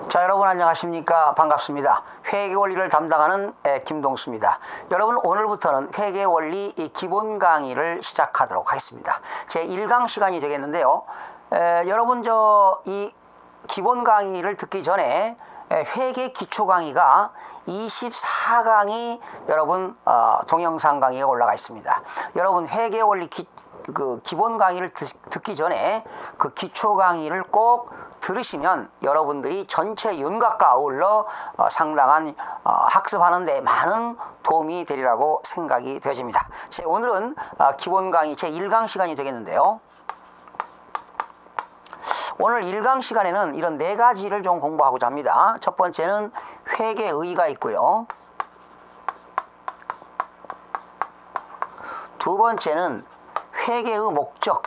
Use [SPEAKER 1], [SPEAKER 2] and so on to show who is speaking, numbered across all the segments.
[SPEAKER 1] 자, 여러분 안녕하십니까? 반갑습니다. 회계 원리를 담당하는 김동수입니다. 여러분, 오늘부터는 회계 원리 기본 강의를 시작하도록 하겠습니다. 제 1강 시간이 되겠는데요. 여러분, 이 기본 강의를 듣기 전에 회계 기초 강의가 24강이 여러분 동영상 강의가 올라가 있습니다. 여러분, 회계 원리 기본 강의를 듣기 전에 그 기초 강의를 꼭 들으시면 여러분들이 전체 윤곽과 아울러 상당한 학습하는 데 많은 도움이 되리라고 생각이 되어집니다. 오늘은 기본 강의 제 1강 시간이 되겠는데요. 오늘 1강 시간에는 이런 4가지를 좀 공부하고자 합니다. 첫 번째는 회계의의가 있고요. 두 번째는 회계의 목적,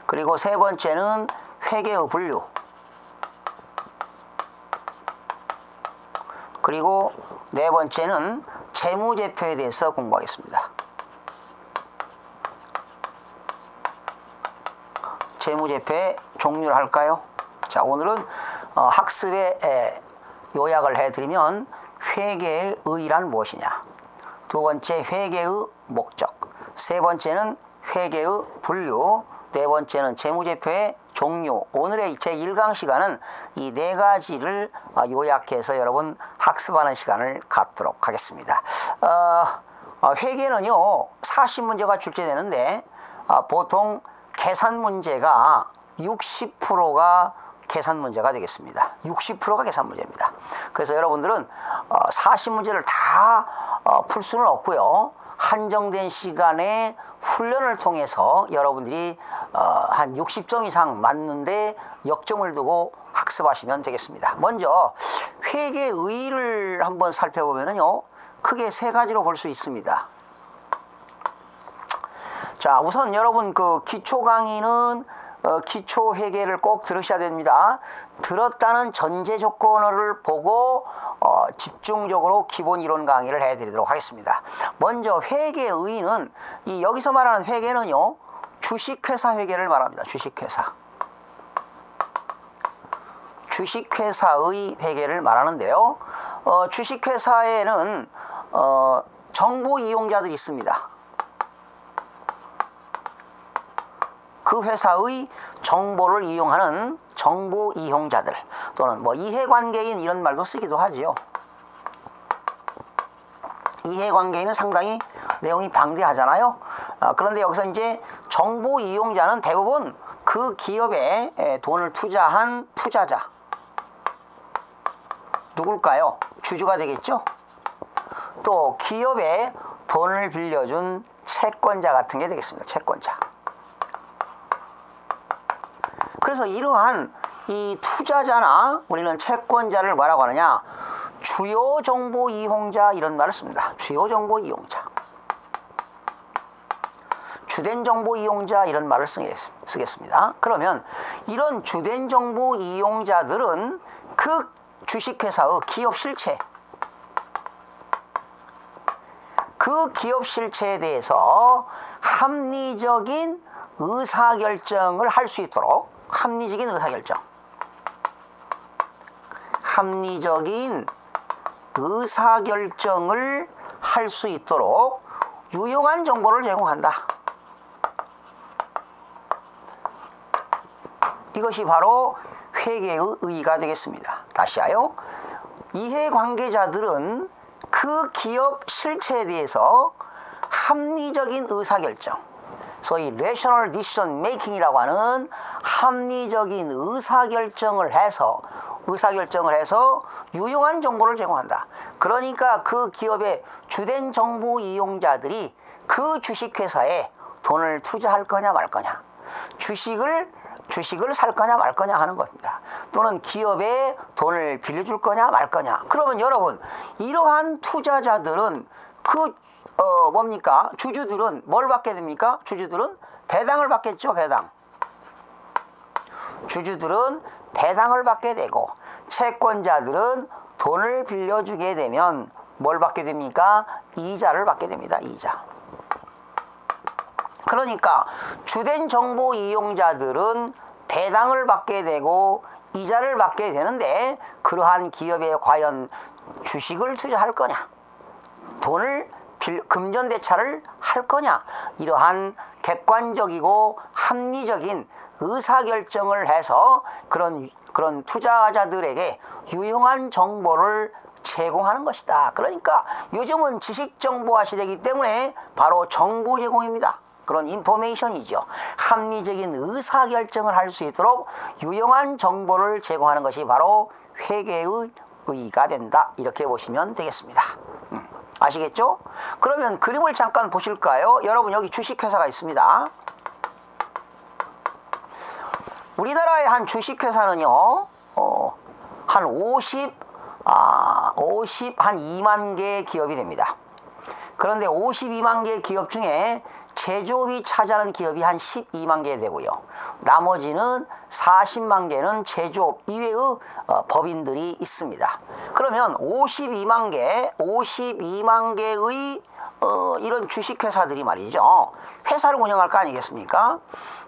[SPEAKER 1] 그리고 세 번째는 회계의 분류, 그리고 네 번째는 재무제표에 대해서 공부하겠습니다. 재무제표의 종류를 할까요? 자, 오늘은 학습의 요약을 해드리면 회계의 의의란 무엇이냐, 두 번째 회계의 목적, 세 번째는 회계의 분류, 네 번째는 재무제표의 종류. 오늘의 제 1강 시간은 이 4가지를 요약해서 여러분 학습하는 시간을 갖도록 하겠습니다. 회계는요 40문제가 출제되는데 보통 계산 문제가 60%가 계산 문제가 되겠습니다. 60%가 계산 문제입니다. 그래서 여러분들은 40문제를 다 풀 수는 없고요. 한정된 시간에 훈련을 통해서 여러분들이 한 60점 이상 맞는데 역점을 두고 학습하시면 되겠습니다. 먼저 회계의의를 한번 살펴보면요, 크게 3가지로 볼 수 있습니다. 자, 우선 여러분 기초 강의는 기초 회계를 꼭 들으셔야 됩니다. 들었다는 전제 조건을 보고 집중적으로 기본 이론 강의를 해드리도록 하겠습니다. 먼저 회계의의는 여기서 말하는 회계는요, 주식회사 회계를 말합니다. 주식회사의 회계를 말하는데요. 주식회사에는 정보 이용자들이 있습니다. 그 회사의 정보를 이용하는 정보 이용자들, 또는 이해관계인 이런 말도 쓰기도 하지요. 이해관계인은 상당히 내용이 방대하잖아요. 그런데 여기서 이제 정보 이용자는 대부분 그 기업에 돈을 투자한 투자자, 누굴까요? 주주가 되겠죠. 또 기업에 돈을 빌려준 채권자 같은 게 되겠습니다. 채권자. 그래서 이러한 이 투자자나 우리는 채권자를 뭐라고 하느냐, 주요 정보 이용자 이런 말을 씁니다. 주요 정보 이용자, 주된 정보 이용자 이런 말을 쓰겠습니다. 그러면 이런 주된 정보 이용자들은 그 주식회사의 기업 실체, 그 기업 실체에 대해서 합리적인 의사결정을 할 수 있도록, 합리적인 의사결정을 할 수 있도록 유용한 정보를 제공한다. 이것이 바로 회계의 의의가 되겠습니다. 다시요. 이해관계자들은 그 기업 실체에 대해서 합리적인 의사결정, 소위 rational decision making이라고 하는 합리적인 의사결정을 해서 유용한 정보를 제공한다. 그러니까 그 기업의 주된 정보 이용자들이 그 주식회사에 돈을 투자할 거냐 말 거냐, 주식을 살 거냐 말 거냐 하는 겁니다. 또는 기업에 돈을 빌려줄 거냐 말 거냐. 그러면 여러분, 이러한 투자자들은 주주들은 뭘 받게 됩니까? 주주들은 배당을 받겠죠. 주주들은 배당을 받게 되고, 채권자들은 돈을 빌려주게 되면 뭘 받게 됩니까? 이자를 받게 됩니다. 이자. 그러니까 주된 정보 이용자들은 배당을 받게 되고 이자를 받게 되는데 그러한 기업에 과연 주식을 투자할 거냐, 돈을 금전대차를 할 거냐, 이러한 객관적이고 합리적인 의사결정을 해서 그런 투자자들에게 유용한 정보를 제공하는 것이다. 그러니까 요즘은 지식정보화 시대이기 때문에 바로 정보 제공입니다. 그런 인포메이션이죠. 합리적인 의사결정을 할 수 있도록 유용한 정보를 제공하는 것이 바로 회계의 의의가 된다. 이렇게 보시면 되겠습니다. 아시겠죠? 그러면 그림을 잠깐 보실까요? 여러분, 여기 주식회사가 있습니다. 우리나라의 한 주식회사는요, 한 2만 개의 기업이 됩니다. 그런데 52만 개의 기업 중에 제조업이 차지하는 기업이 한 12만 개 되고요. 나머지는 40만 개는 제조업 이외의 법인들이 있습니다. 그러면 52만 개의 이런 주식회사들이 말이죠. 회사를 운영할 거 아니겠습니까?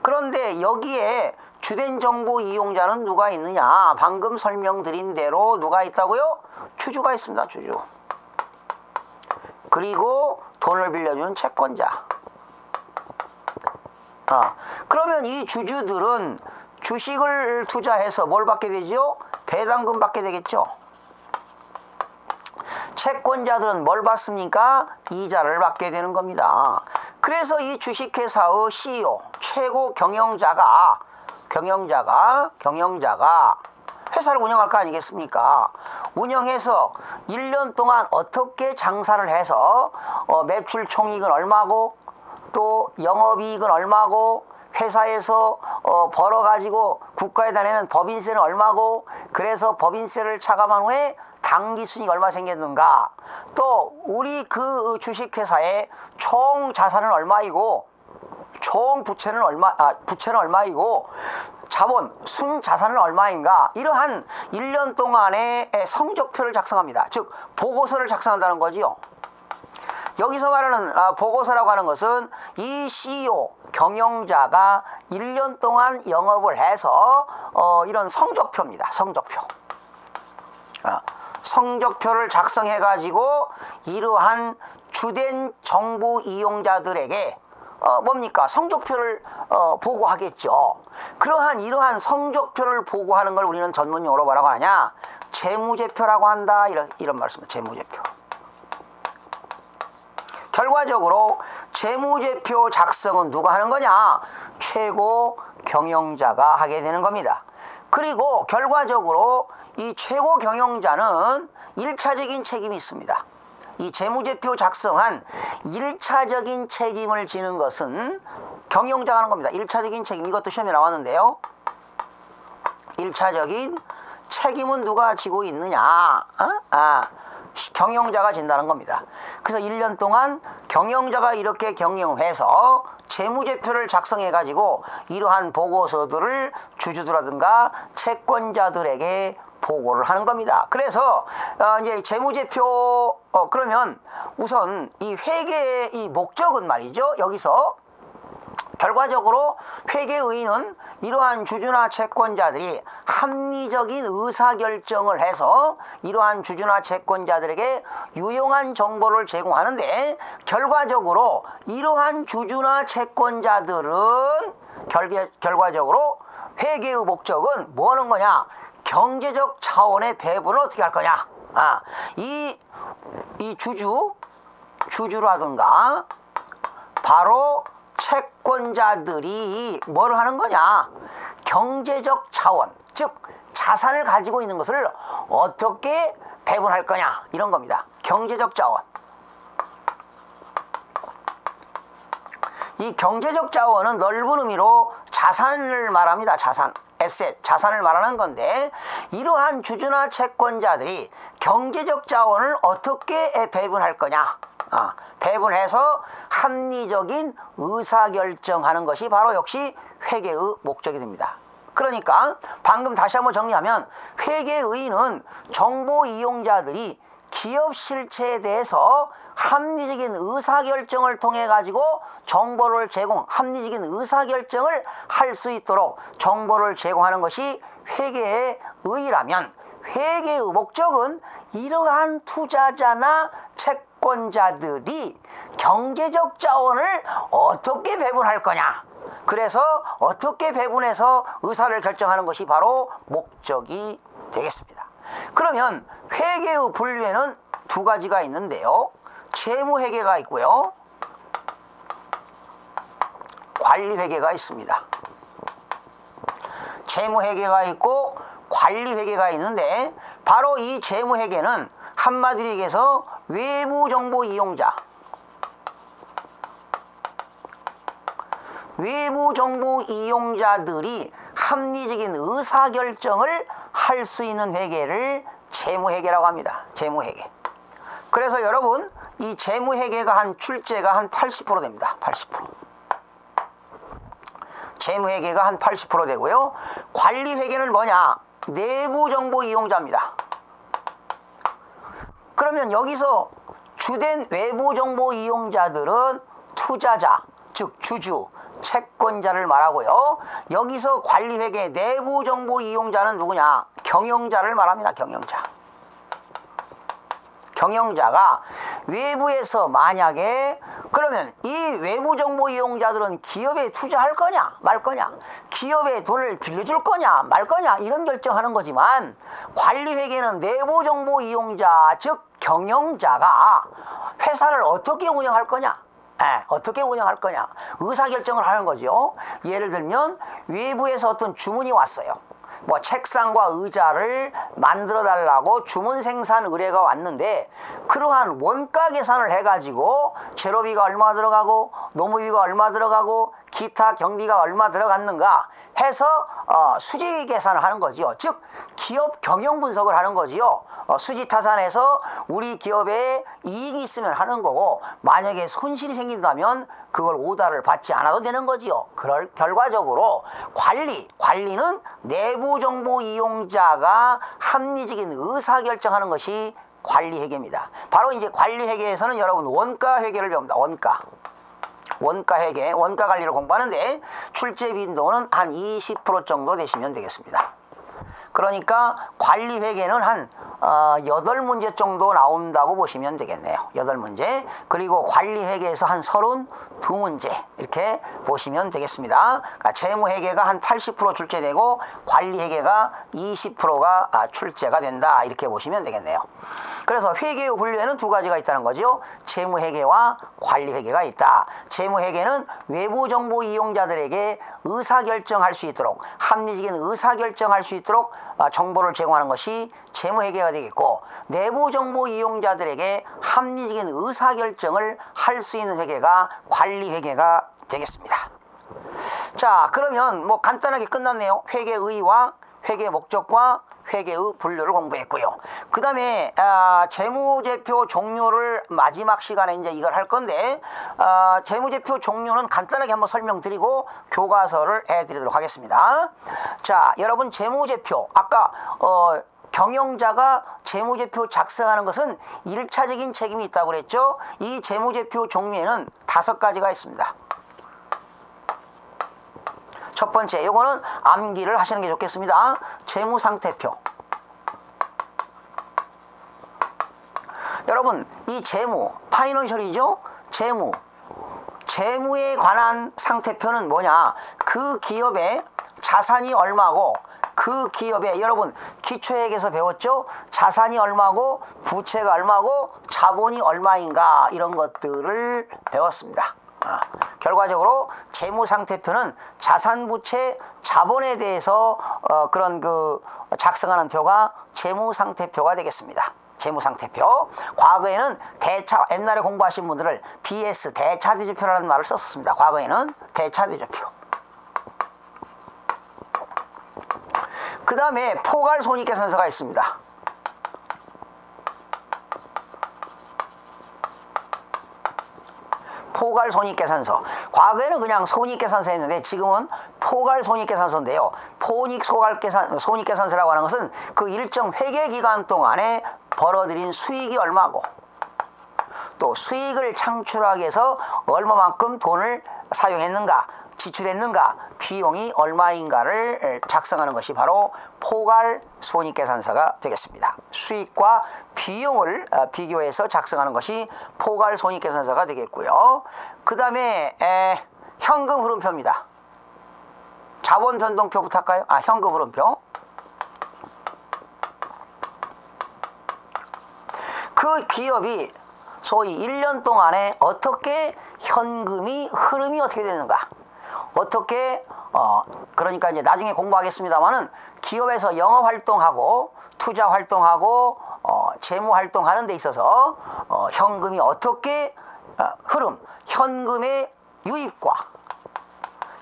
[SPEAKER 1] 그런데 여기에 주된 정보 이용자는 누가 있느냐? 방금 설명드린 대로 누가 있다고요? 주주가 있습니다. 주주. 그리고 돈을 빌려주는 채권자. 그러면 이 주주들은 주식을 투자해서 뭘 받게 되죠? 배당금 받게 되겠죠. 채권자들은 뭘 받습니까? 이자를 받게 되는 겁니다. 그래서 이 주식회사의 CEO, 최고 경영자가 회사를 운영할 거 아니겠습니까? 운영해서 1년 동안 어떻게 장사를 해서 매출 총익은 얼마고, 또 영업이익은 얼마고, 회사에서 벌어가지고 국가에 내는 법인세는 얼마고, 그래서 법인세를 차감한 후에 당기순이익 얼마 생겼는가, 또 우리 그 주식회사의 총 자산은 얼마이고, 총 부채는 얼마이고, 자본, 순자산은 얼마인가, 이러한 1년 동안의 성적표를 작성합니다. 즉 보고서를 작성한다는 거지요. 여기서 말하는 보고서라고 하는 것은 이 CEO, 경영자가 1년 동안 영업을 해서 이런 성적표입니다. 성적표를 작성해 가지고 이러한 주된 정보 이용자들에게 뭡니까? 성적표를 보고하겠죠. 이러한 성적표를 보고하는 걸 우리는 전문용어로 뭐라고 하냐? 재무제표라고 한다. 이런 말씀입니다. 재무제표. 결과적으로 재무제표 작성은 누가 하는 거냐? 최고 경영자가 하게 되는 겁니다. 그리고 결과적으로 이 최고 경영자는 1차적인 책임이 있습니다. 이 재무제표 작성한 1차적인 책임을 지는 것은 경영자가 하는 겁니다. 1차적인 책임, 이것도 시험에 나왔는데요. 1차적인 책임은 누가 지고 있느냐? 경영자가 진다는 겁니다. 그래서 1년 동안 경영자가 이렇게 경영해서 재무제표를 작성해 가지고 이러한 보고서들을 주주들라든가 채권자들에게 보고를 하는 겁니다. 그래서 이제 재무제표 그러면 우선 이 회계의 이 목적은 말이죠. 여기서 결과적으로 회계의는 이러한 주주나 채권자들이 합리적인 의사결정을 해서 이러한 주주나 채권자들에게 유용한 정보를 제공하는데, 결과적으로 이러한 주주나 채권자들은 결과적으로 회계의 목적은 뭐 하는 거냐? 경제적 자원의 배분을 어떻게 할 거냐? 이 주주라든가 바로 채권자들이 뭘 하는 거냐? 경제적 자원, 즉 자산을 가지고 있는 것을 어떻게 배분할 거냐, 이런 겁니다. 경제적 자원. 이 경제적 자원은 넓은 의미로 자산을 말합니다. 자산, 에셋, 자산을 말하는 건데, 이러한 주주나 채권자들이 경제적 자원을 어떻게 배분할 거냐, 배분해서 합리적인 의사결정하는 것이 바로 역시 회계의 목적이 됩니다. 그러니까 방금 다시 한번 정리하면, 회계의는 정보 이용자들이 기업 실체에 대해서 합리적인 의사결정을 통해 가지고 정보를 합리적인 의사결정을 할 수 있도록 정보를 제공하는 것이 회계의 의의라면, 회계의 목적은 이러한 투자자나 채권자들이 경제적 자원을 어떻게 배분할 거냐, 그래서 어떻게 배분해서 의사를 결정하는 것이 바로 목적이 되겠습니다. 그러면 회계의 분류에는 두 가지가 있는데요. 재무회계가 있고요, 관리회계가 있습니다. 재무회계가 있고 관리회계가 있는데, 바로 이 재무회계는 한마디로 얘기해서 외부정보 이용자들이 합리적인 의사결정을 할 수 있는 회계를 재무회계라고 합니다. 재무회계. 그래서 여러분, 이 재무회계가 한 출제가 한 80% 됩니다. 80%. 재무회계가 한 80% 되고요. 관리회계는 뭐냐? 내부정보 이용자입니다. 그러면 여기서 주된 외부정보 이용자들은 투자자, 즉 주주, 채권자를 말하고요. 여기서 관리회계 내부정보 이용자는 누구냐? 경영자를 말합니다. 경영자가 외부에서 만약에, 그러면 이 외부정보 이용자들은 기업에 투자할 거냐 말 거냐, 기업에 돈을 빌려줄 거냐 말 거냐, 이런 결정하는 거지만, 관리회계는 내부정보 이용자, 즉 경영자가 회사를 어떻게 운영할 거냐, 어떻게 운영할 거냐, 의사결정을 하는 거죠. 예를 들면 외부에서 어떤 주문이 왔어요. 뭐 책상과 의자를 만들어 달라고 주문 생산 의뢰가 왔는데, 그러한 원가 계산을 해가지고 재료비가 얼마 들어가고 노무비가 얼마 들어가고 기타 경비가 얼마 들어갔는가 해서 수지 계산을 하는 거지요. 즉 기업 경영 분석을 하는 거지요. 수지타산에서 우리 기업에 이익이 있으면 하는 거고, 만약에 손실이 생긴다면 그걸 오다를 받지 않아도 되는 거지요. 그럴 결과적으로 관리는 내부정보 이용자가 합리적인 의사결정하는 것이 관리회계입니다. 바로 이제 관리회계에서는 여러분 원가회계를 배웁니다. 원가회계, 원가관리를 공부하는데 출제 빈도는 한 20% 정도 되시면 되겠습니다. 그러니까 관리회계는 한 8문제 정도 나온다고 보시면 되겠네요. 8문제. 그리고 관리회계에서 한 32문제 이렇게 보시면 되겠습니다. 그러니까 재무회계가 한 80% 출제되고 관리회계가 20%가 출제가 된다, 이렇게 보시면 되겠네요. 그래서 회계의 분류에는 두 가지가 있다는 거죠. 재무회계와 관리회계가 있다. 재무회계는 외부정보 이용자들에게 의사결정할 수 있도록, 합리적인 의사결정할 수 있도록 정보를 제공하는 것이 재무회계가 되겠고, 내부정보 이용자들에게 합리적인 의사결정을 할 수 있는 회계가 관리회계가 되겠습니다. 자, 그러면 뭐 간단하게 끝났네요. 회계의와 회계 목적과 회계의 분류를 공부했고요. 그 다음에 재무제표 종류를 마지막 시간에 이제 이걸 할 건데, 재무제표 종류는 간단하게 한번 설명드리고 교과서를 해드리도록 하겠습니다. 자, 여러분, 재무제표 아까 경영자가 재무제표 작성하는 것은 1차적인 책임이 있다고 그랬죠. 이 재무제표 종류에는 5가지가 있습니다. 첫 번째, 요거는 암기를 하시는 게 좋겠습니다. 재무상태표. 여러분, 이 재무, 파이낸셜이죠? 재무에 관한 상태표는 뭐냐? 그 기업의 자산이 얼마고, 그 기업의, 여러분 기초회계에서 배웠죠? 자산이 얼마고 부채가 얼마고 자본이 얼마인가, 이런 것들을 배웠습니다. 결과적으로 재무상태표는 자산, 부채, 자본에 대해서 그런 작성하는 표가 재무상태표가 되겠습니다. 재무상태표. 과거에는 옛날에 공부하신 분들을 BS, 대차대조표라는 말을 썼었습니다. 과거에는 대차대조표. 그 다음에 포괄손익계산서가 있습니다. 포괄손익계산서. 과거에는 그냥 손익계산서였는데 지금은 포괄손익계산서인데요. 손익계산서라고 하는 것은 그 일정 회계기간 동안에 벌어들인 수익이 얼마고, 또 수익을 창출하기 위해서 얼마만큼 돈을 사용했는가, 지출했는가, 비용이 얼마인가를 작성하는 것이 바로 포괄 손익계산서가 되겠습니다. 수익과 비용을 비교해서 작성하는 것이 포괄 손익계산서가 되겠고요. 그 다음에 현금 흐름표입니다. 자본 변동표부터 할까요? 현금 흐름표. 그 기업이 소위 1년 동안에 어떻게 현금이 흐름이 어떻게 되는가, 어떻게 그러니까 이제 나중에 공부하겠습니다만은 기업에서 영업 활동하고 투자 활동하고 재무 활동하는 데 있어서 현금이 어떻게 흐름, 현금의 유입과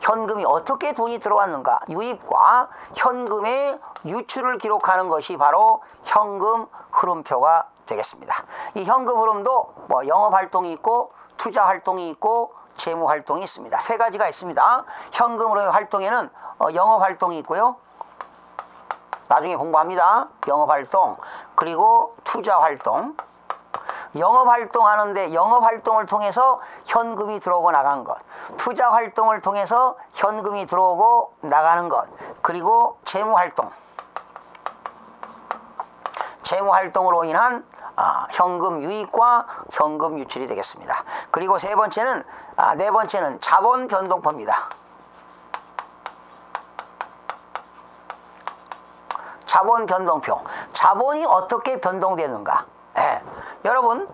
[SPEAKER 1] 현금이 어떻게 돈이 들어왔는가, 유입과 현금의 유출을 기록하는 것이 바로 현금 흐름표가 되겠습니다. 이 현금 흐름도 뭐 영업 활동이 있고 투자 활동이 있고 재무 활동이 있습니다. 세 가지가 있습니다. 현금 흐름 활동에는 영업 활동이 있고요. 나중에 공부합니다. 영업 활동, 그리고 투자 활동. 영업 활동하는데 영업 활동을 통해서 현금이 들어오고 나간 것, 투자 활동을 통해서 현금이 들어오고 나가는 것, 그리고 재무 활동. 재무 활동으로 인한 현금 유입과 현금 유출이 되겠습니다. 그리고 네 번째는 자본 변동표입니다. 자본 변동표. 자본이 어떻게 변동되는가. 여러분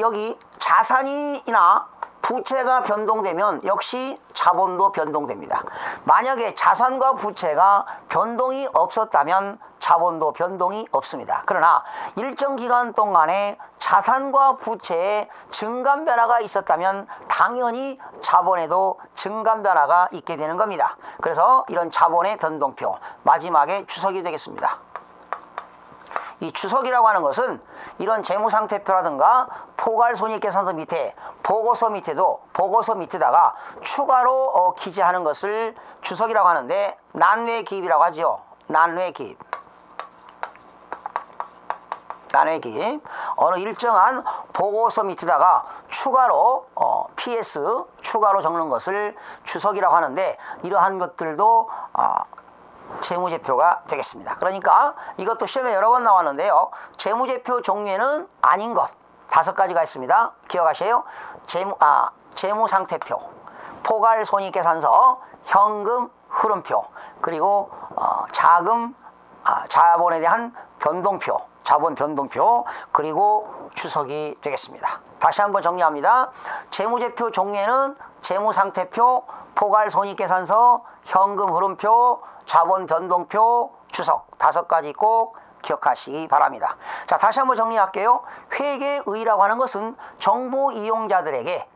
[SPEAKER 1] 여기 자산이나 부채가 변동되면 역시 자본도 변동됩니다. 만약에 자산과 부채가 변동이 없었다면 자본도 변동이 없습니다. 그러나 일정 기간 동안에 자산과 부채에 증감 변화가 있었다면 당연히 자본에도 증감 변화가 있게 되는 겁니다. 그래서 이런 자본의 변동표, 마지막에 추석이 되겠습니다. 이 추석이라고 하는 것은 이런 재무상태표라든가 포괄손익계산서 밑에 보고서 밑에다가 추가로 기재하는 것을 추석이라고 하는데, 난외기입이라고 하죠. 난외기입. 어느 일정한 보고서 밑에다가 추가로 PS 추가로 적는 것을 추석이라고 하는데, 이러한 것들도 재무제표가 되겠습니다. 그러니까 이것도 시험에 여러 번 나왔는데요. 재무제표 종류에는 아닌 것 5가지가 있습니다. 기억하세요. 재무상태표, 포괄손익계산서, 현금 흐름표, 그리고 자본에 대한 변동표, 자본 변동표, 그리고 추석이 되겠습니다. 다시 한번 정리합니다. 재무제표 종류에는 재무상태표, 포괄손익계산서, 현금 흐름표, 자본 변동표, 추석 5가지 꼭 기억하시기 바랍니다. 자, 다시 한번 정리할게요. 회계의라고 하는 것은 정보 이용자들에게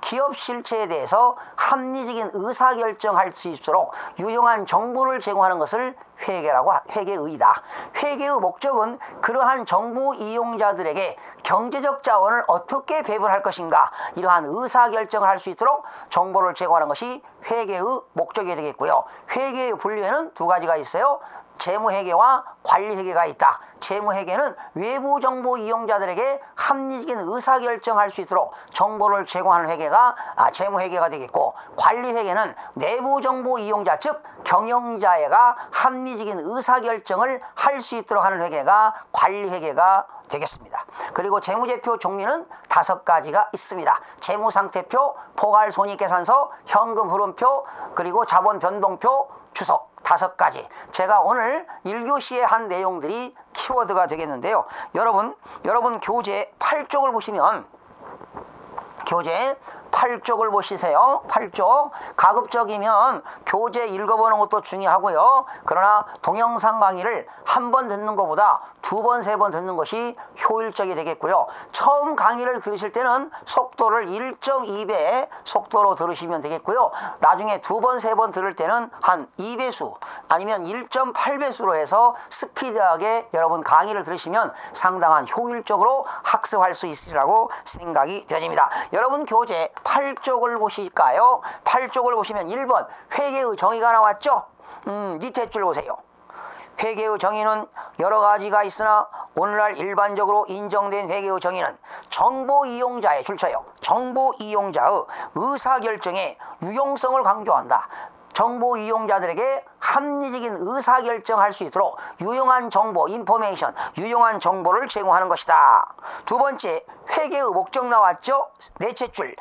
[SPEAKER 1] 기업 실체에 대해서 합리적인 의사결정할 수 있도록 유용한 정보를 제공하는 것을 회계의다. 회계의 목적은 그러한 정보 이용자들에게 경제적 자원을 어떻게 배분할 것인가, 이러한 의사결정을 할 수 있도록 정보를 제공하는 것이 회계의 목적이 되겠고요. 회계의 분류에는 2가지가 있어요. 재무회계와 관리회계가 있다. 재무회계는 외부 정보 이용자들에게 합리적인 의사결정할 수 있도록 정보를 제공하는 회계가 재무회계가 되겠고, 관리회계는 내부 정보 이용자, 즉 경영자가 합리적인 의사결정을 할 수 있도록 하는 회계가 관리회계가 되겠습니다. 그리고 재무제표 종류는 5가지가 있습니다. 재무상태표, 포괄손익계산서, 현금 흐름표, 그리고 자본 변동표, 추석 5가지. 제가 오늘 1교시에 한 내용들이 키워드가 되겠는데요. 여러분 교재 8쪽을 보시면, 교재 8쪽을 보시세요. 8쪽. 가급적이면 교재 읽어보는 것도 중요하고요. 그러나 동영상 강의를 한 번 듣는 것보다 2번, 3번 듣는 것이 효율적이 되겠고요. 처음 강의를 들으실 때는 속도를 1.2배 속도로 들으시면 되겠고요. 나중에 2번, 3번 들을 때는 한 2배수 아니면 1.8배수로 해서 스피드하게 여러분 강의를 들으시면 상당한 효율적으로 학습할 수 있으리라고 생각이 되어집니다. 여러분 교재 8쪽을 보실까요? 8쪽을 보시면 1번 회계의 정의가 나왔죠? 밑에 줄 보세요. 회계의 정의는 여러 가지가 있으나 오늘날 일반적으로 인정된 회계의 정의는 정보 이용자의 줄쳐요. 정보 이용자의 의사결정의 유용성을 강조한다. 정보 이용자들에게 합리적인 의사결정할 수 있도록 유용한 정보, 인포메이션, 유용한 정보를 제공하는 것이다. 두 번째, 회계의 목적 나왔죠? 넷째 줄,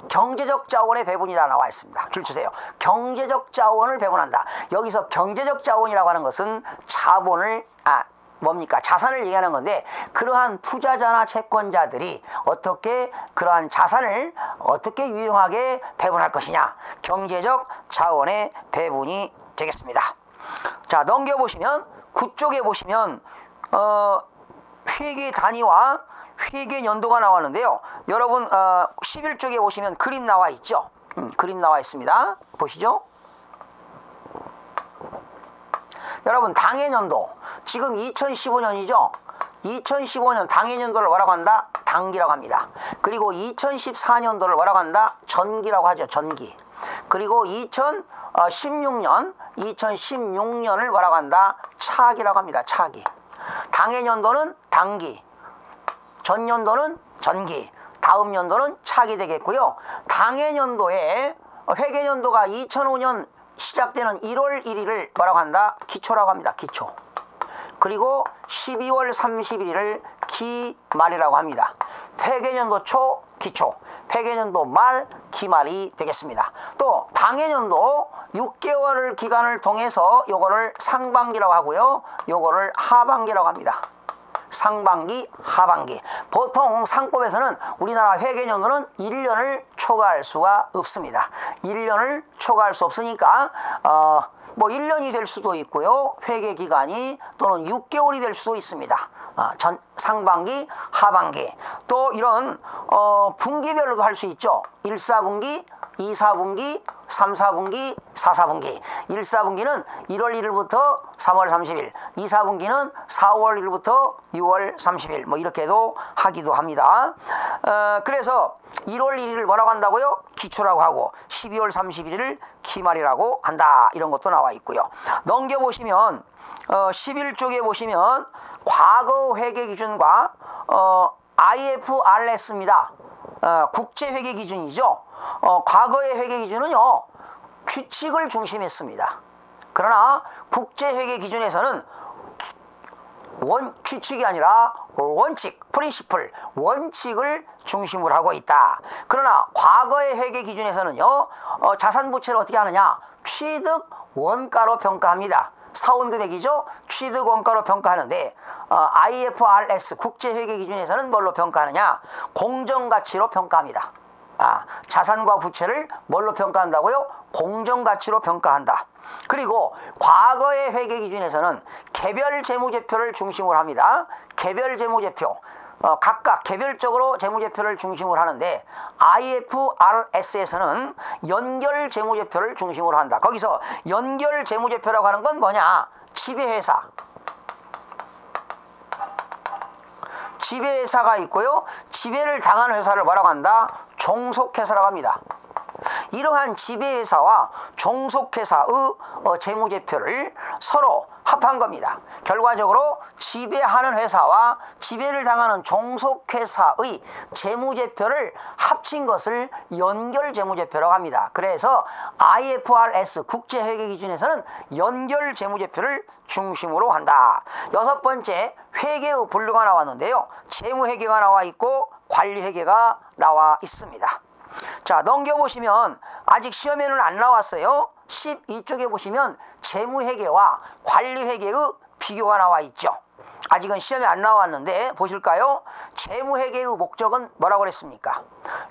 [SPEAKER 1] 경제적 자원의 배분이다 나와 있습니다. 줄 주세요. 경제적 자원을 배분한다. 여기서 경제적 자원이라고 하는 것은 자본을, 뭡니까? 자산을 얘기하는 건데, 그러한 투자자나 채권자들이 어떻게 그러한 자산을 어떻게 유용하게 배분할 것이냐, 경제적 자원의 배분이 되겠습니다. 자, 넘겨보시면 9쪽에 보시면 회계 단위와 회계 연도가 나왔는데요. 여러분 11쪽에 보시면 그림 나와 있죠. 그림 나와 있습니다. 보시죠. 여러분 당해년도 지금 2015년이죠. 2015년 당해년도를 뭐라고 한다? 당기라고 합니다. 그리고 2014년도를 뭐라고 한다? 전기라고 하죠. 전기. 그리고 2016년을 뭐라고 한다? 차기라고 합니다. 차기. 당해년도는 당기, 전년도는 전기, 다음 연도는 차기 되겠고요. 당해년도에 회계년도가 2005년 시작되는 1월 1일을 뭐라고 한다? 기초라고 합니다. 기초. 그리고 12월 31일을 기말이라고 합니다. 회계년도 초 기초, 회계년도 말 기말이 되겠습니다. 또 당해년도 6개월 기간을 통해서 요거를 상반기라고 하고요. 요거를 하반기라고 합니다. 상반기, 하반기. 보통 상법에서는 우리나라 회계년도는 1년을 초과할 수가 없습니다. 1년을 초과할 수 없으니까 뭐 1년이 될 수도 있고요. 회계 기간이 또는 6개월이 될 수도 있습니다. 상반기, 하반기. 또 이런 분기별로도 할 수 있죠. 1사분기, 2사분기, 3사분기, 4사분기. 1사분기는 1월 1일부터 3월 30일, 2사분기는 4월 1일부터 6월 30일, 뭐 이렇게도 하기도 합니다. 그래서 1월 1일을 뭐라고 한다고요? 기초라고 하고 12월 31일을 기말이라고 한다. 이런 것도 나와 있고요. 넘겨보시면 11쪽에 보시면 과거 회계 기준과 IFRS입니다. 국제 회계 기준이죠. 과거의 회계 기준은요, 규칙을 중심했습니다. 그러나 국제 회계 기준에서는 규칙이 아니라 원칙, 프린시플, 원칙을 중심으로 하고 있다. 그러나 과거의 회계 기준에서는요, 자산 부채를 어떻게 하느냐? 취득 원가로 평가합니다. 사원 금액이죠. 취득 원가로 평가하는데 IFRS 국제회계 기준에서는 뭘로 평가하느냐? 공정가치로 평가합니다. 자산과 부채를 뭘로 평가한다고요? 공정가치로 평가한다. 그리고 과거의 회계 기준에서는 개별 재무제표를 중심으로 합니다. 개별 재무제표. 각각 개별적으로 재무제표를 중심으로 하는데 IFRS에서는 연결 재무제표를 중심으로 한다. 거기서 연결 재무제표라고 하는 건 뭐냐? 지배회사. 지배회사가 있고요. 지배를 당한 회사를 뭐라고 한다? 종속회사라고 합니다. 이러한 지배회사와 종속회사의 재무제표를 서로 합한 겁니다. 결과적으로 지배하는 회사와 지배를 당하는 종속회사의 재무제표를 합친 것을 연결재무제표라고 합니다. 그래서 IFRS 국제회계기준에서는 연결재무제표를 중심으로 한다. 여섯 번째, 회계의 분류가 나왔는데요. 재무회계가 나와 있고 관리회계가 나와 있습니다. 자, 넘겨보시면 아직 시험에는 안 나왔어요. 12쪽에 보시면 재무회계와 관리회계의 비교가 나와 있죠. 아직은 시험에 안 나왔는데 보실까요? 재무회계의 목적은 뭐라고 그랬습니까?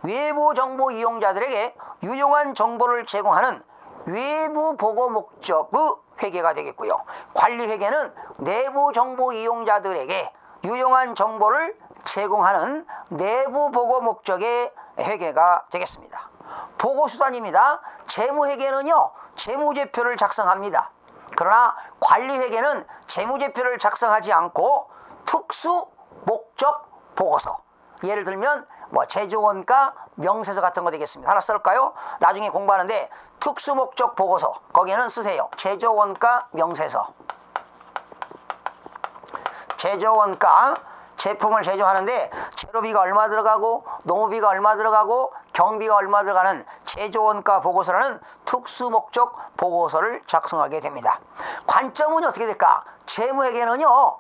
[SPEAKER 1] 외부 정보 이용자들에게 유용한 정보를 제공하는 외부 보고 목적의 회계가 되겠고요. 관리회계는 내부 정보 이용자들에게 유용한 정보를 제공하는 내부 보고 목적의 회계가 되겠습니다. 보고수단입니다. 재무회계는요, 재무제표를 작성합니다. 그러나 관리회계는 재무제표를 작성하지 않고 특수 목적 보고서, 예를 들면 뭐 제조원가 명세서 같은 거 되겠습니다. 하나 쓸까요? 나중에 공부하는데 특수 목적 보고서, 거기에는 쓰세요. 제조원가 명세서. 제조 원가, 제품을 제조하는데 재료비가 얼마 들어가고 노무비가 얼마 들어가고 경비가 얼마 들어가는 제조원가 보고서라는 특수목적 보고서를 작성하게 됩니다. 관점은 어떻게 될까? 재무회계는요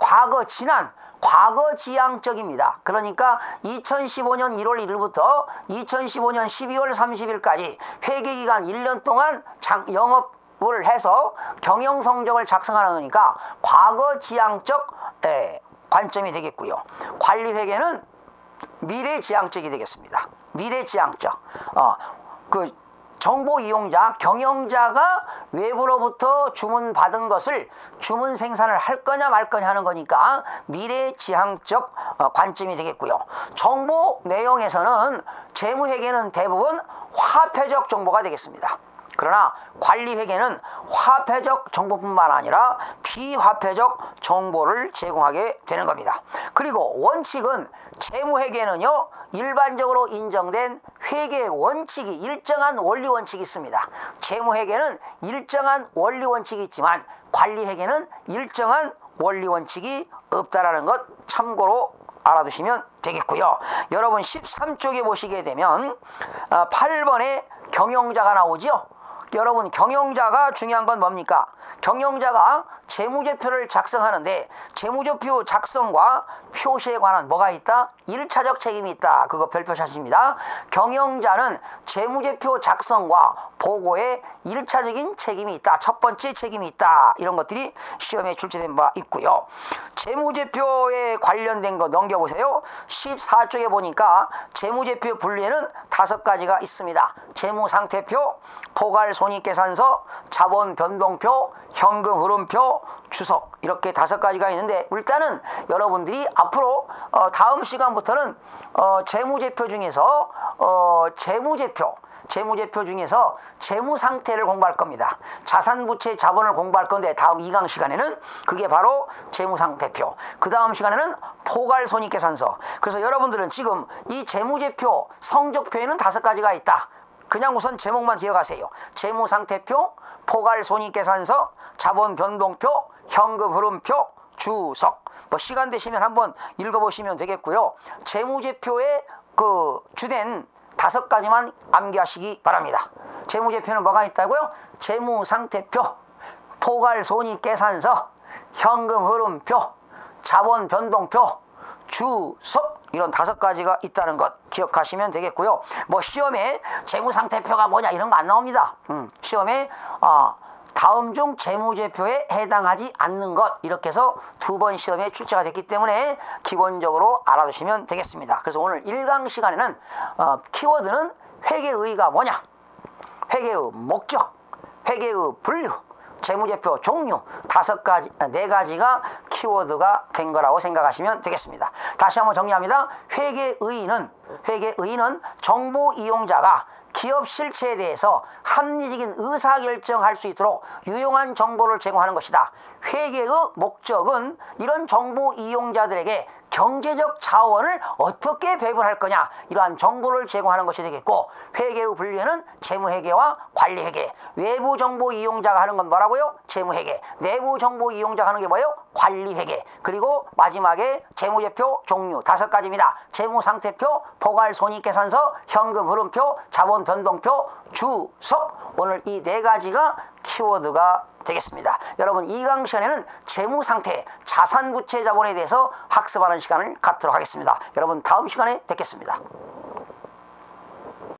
[SPEAKER 1] 과거 지난 과거지향적입니다. 그러니까 2015년 1월 1일부터 2015년 12월 30일까지 회계기간 1년 동안 영업을 해서 경영성적을 작성하는 거니까 과거지향적 관점이 되겠고요. 관리회계는 미래지향적이 되겠습니다. 미래지향적. 정보 이용자, 경영자가 외부로부터 주문받은 것을 주문 생산을 할 거냐 말 거냐 하는 거니까 미래지향적 관점이 되겠고요. 정보 내용에서는 재무회계는 대부분 화폐적 정보가 되겠습니다. 그러나 관리회계는 화폐적 정보뿐만 아니라 비화폐적 정보를 제공하게 되는 겁니다. 그리고 원칙은 재무회계는요 일반적으로 인정된 회계 원칙이 일정한 원리 원칙이 있습니다. 재무회계는 일정한 원리 원칙이 있지만 관리회계는 일정한 원리 원칙이 없다라는 것 참고로 알아두시면 되겠고요. 여러분 13쪽에 보시게 되면 8번에 경영자가 나오죠. 여러분 경영자가 중요한 건 뭡니까? 경영자가 재무제표를 작성하는데 재무제표 작성과 표시에 관한 뭐가 있다? 1차적 책임이 있다. 그거 별표 찾으십니다. 경영자는 재무제표 작성과 보고에 1차적인 책임이 있다. 첫 번째 책임이 있다. 이런 것들이 시험에 출제된 바 있고요. 재무제표에 관련된 거 넘겨보세요. 14쪽에 보니까 재무제표 분류에는 5가지가 있습니다. 재무상태표, 포괄손익계산서, 자본변동표, 현금흐름표, 주석 이렇게 5가지가 있는데 일단은 여러분들이 앞으로 다음 시간부터는 재무제표 중에서 재무제표 중에서 재무상태를 공부할 겁니다. 자산부채 자본을 공부할 건데 다음 2강 시간에는 그게 바로 재무상태표. 그 다음 시간에는 포괄손익계산서. 그래서 여러분들은 지금 이 재무제표 성적표에는 5가지가 있다. 그냥 우선 제목만 기억하세요. 재무상태표, 포괄손익계산서, 자본변동표, 현금흐름표, 주석. 뭐 시간 되시면 한번 읽어보시면 되겠고요. 재무제표의 주된 5가지만 암기하시기 바랍니다. 재무제표는 뭐가 있다고요? 재무상태표, 포괄손익계산서, 현금흐름표, 자본변동표, 주석 이런 5가지가 있다는 것 기억하시면 되겠고요. 뭐 시험에 재무상태표가 뭐냐 이런 거 안 나옵니다. 시험에 다음 중 재무제표에 해당하지 않는 것 이렇게 해서 2번 시험에 출제가 됐기 때문에 기본적으로 알아두시면 되겠습니다. 그래서 오늘 1강 시간에는 키워드는 회계의의가 뭐냐, 회계의 목적, 회계의 분류, 재무제표 종류 4가지가 키워드가 된 거라고 생각하시면 되겠습니다. 다시 한번 정리합니다. 회계의의는 정보 이용자가 기업 실체에 대해서 합리적인 의사결정할 수 있도록 유용한 정보를 제공하는 것이다. 회계의 목적은 이런 정보 이용자들에게 경제적 자원을 어떻게 배분할 거냐 이러한 정보를 제공하는 것이 되겠고, 회계의 분류에는 재무회계와 관리회계, 외부 정보 이용자가 하는 건 뭐라고요? 재무회계, 내부 정보 이용자가 하는 게 뭐예요? 관리회계. 그리고 마지막에 재무제표 종류 5가지입니다. 재무상태표, 포괄손익계산서, 현금흐름표, 자본변동표, 주석. 오늘 이 4가지가 키워드가 되겠습니다. 여러분 2강 시간에는 재무상태, 자산부채 자본에 대해서 학습하는 시간을 갖도록 하겠습니다. 여러분 다음 시간에 뵙겠습니다.